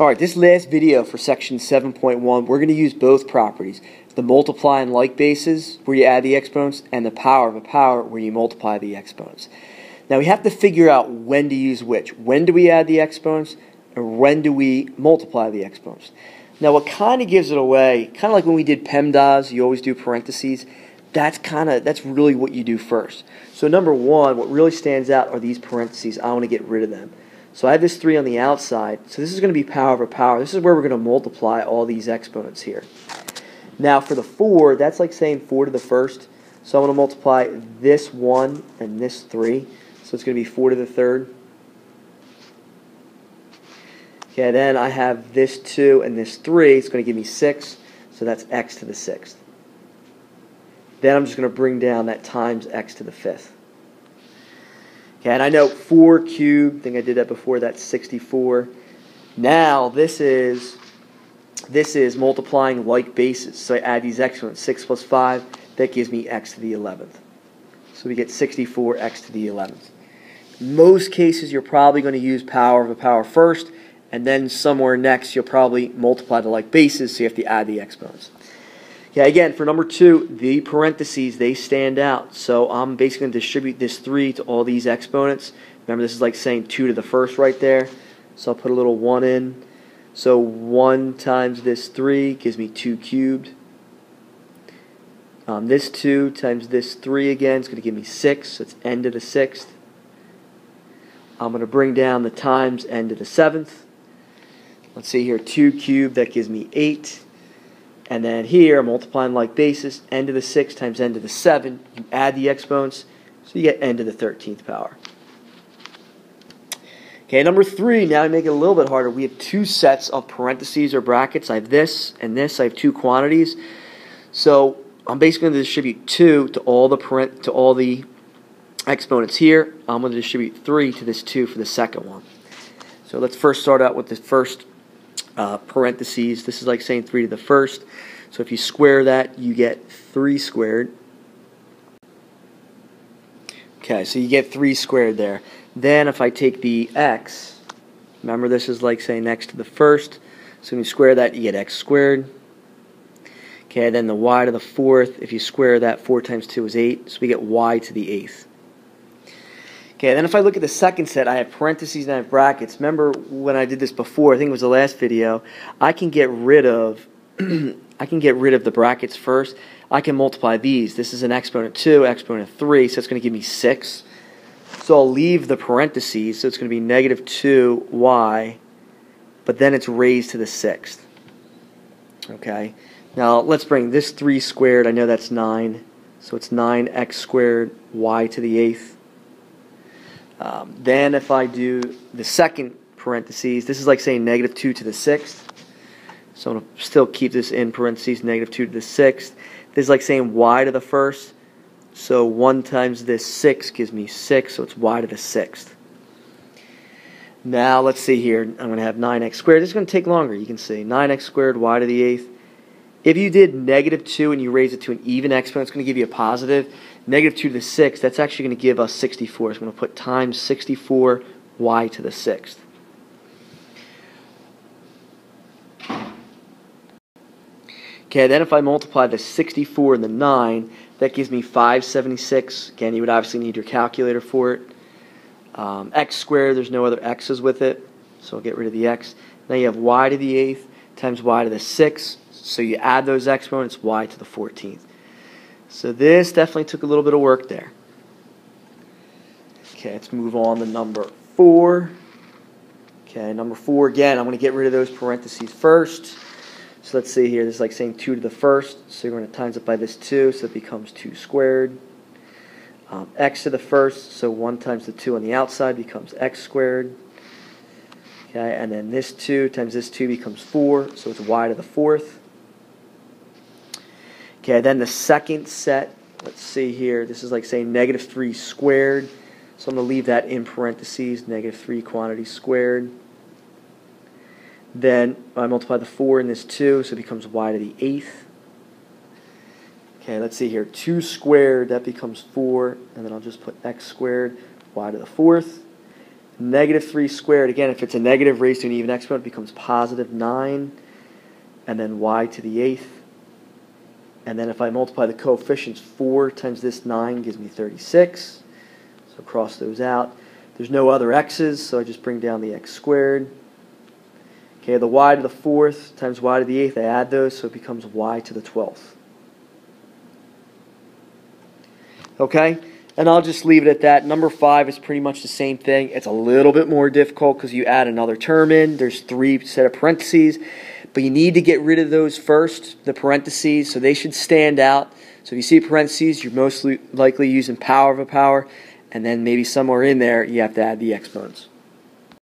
Alright, this last video for section 7.1, we're going to use both properties. The multiply and like bases, where you add the exponents, and the power of a power, where you multiply the exponents. Now we have to figure out when to use which. When do we add the exponents, and when do we multiply the exponents? Now what kind of gives it away, kind of like when we did PEMDAS, you always do parentheses, that's really what you do first. So number one, what really stands out are these parentheses. I want to get rid of them. So I have this 3 on the outside, so this is going to be power over power. This is where we're going to multiply all these exponents here. Now for the 4, that's like saying 4 to the first. So I'm going to multiply this 1 and this 3. So it's going to be 4 to the third. Okay, then I have this 2 and this 3. It's going to give me 6, so that's x to the 6th. Then I'm just going to bring down that times x to the 5th. Okay, and I know 4 cubed, I think I did that before, that's 64. Now this is multiplying like bases. So I add these exponents, 6 plus 5, that gives me x to the 11th. So we get 64x to the 11th. In most cases you're probably going to use power of a power first, and then somewhere next you'll probably multiply the like bases, so you have to add the exponents. Yeah, again, for number 2, the parentheses, they stand out. So I'm basically going to distribute this 3 to all these exponents. Remember, this is like saying 2 to the first right there. So I'll put a little 1 in. So 1 times this 3 gives me 2 cubed. This 2 times this 3 again is going to give me 6. So it's n to the 6th. I'm going to bring down the times n to the 7th. Let's see here, 2 cubed, that gives me 8. And then here, multiplying like basis, n to the 6 times n to the 7. You add the exponents, so you get n to the 13th power. Okay, number 3, now I make it a little bit harder. We have 2 sets of parentheses or brackets. I have this and this. I have 2 quantities. So I'm basically going to distribute 2 to all the exponents here. I'm going to distribute 3 to this 2 for the second one. So let's first start out with the first parentheses. This is like saying 3 to the first. So if you square that, you get 3 squared. Okay, so you get 3 squared there. Then if I take the x, remember this is like saying x to the first. So when you square that, you get x squared. Okay, then the y to the 4th, if you square that, 4 times 2 is 8. So we get y to the 8th. Okay, then if I look at the second set, I have parentheses and I have brackets. Remember when I did this before, I think it was the last video, I can get rid of the brackets first. I can multiply these. This is an exponent 2, exponent 3, so it's going to give me 6. So I'll leave the parentheses, so it's going to be negative 2y, but then it's raised to the 6th. Okay, now let's bring this 3 squared, I know that's 9, so it's 9x squared, y to the 8th. Then if I do the second parentheses, this is like saying negative 2 to the 6th. So I'm going to still keep this in parentheses, negative 2 to the 6th. This is like saying y to the first. So 1 times this 6 gives me 6, so it's y to the 6th. Now let's see here. I'm going to have 9x squared. This is going to take longer. You can see 9x squared, y to the 8th. If you did negative 2 and you raise it to an even exponent, it's going to give you a positive. Negative 2 to the 6th, that's actually going to give us 64. So I'm going to put times 64 y to the 6th. Okay, then if I multiply the 64 and the 9, that gives me 576. Again, you would obviously need your calculator for it. X squared, there's no other x's with it, so I'll get rid of the x. Now you have y to the 8th times y to the 6th. So you add those exponents, y to the 14th. So this definitely took a little bit of work there. Okay, let's move on to number 4. Okay, number 4, again, I'm going to get rid of those parentheses first. So let's see here, this is like saying 2 to the first. So you're going to times it by this 2, so it becomes 2 squared. X to the first, so 1 times the 2 on the outside becomes x squared. Okay, and then this 2 times this 2 becomes 4, so it's y to the 4th. Okay, then the second set, let's see here, this is like saying negative 3 squared. So I'm going to leave that in parentheses, negative 3 quantity squared. Then I multiply the 4 in this 2, so it becomes y to the 8th. Okay, let's see here, 2 squared, that becomes 4, and then I'll just put x squared, y to the 4th. Negative 3 squared, again, if it's a negative raised to an even exponent, it becomes positive 9, and then y to the 8th. And then if I multiply the coefficients, 4 times this 9 gives me 36. So cross those out. There's no other x's, so I just bring down the x squared. Okay, the y to the 4th times y to the 8th, I add those, so it becomes y to the 12th. Okay, and I'll just leave it at that. Number 5 is pretty much the same thing. It's a little bit more difficult because you add another term in. There's 3 set of parentheses, but you need to get rid of those first, the parentheses, so they should stand out. So if you see parentheses, you're most likely using power of a power, and then maybe somewhere in there you have to add the exponents.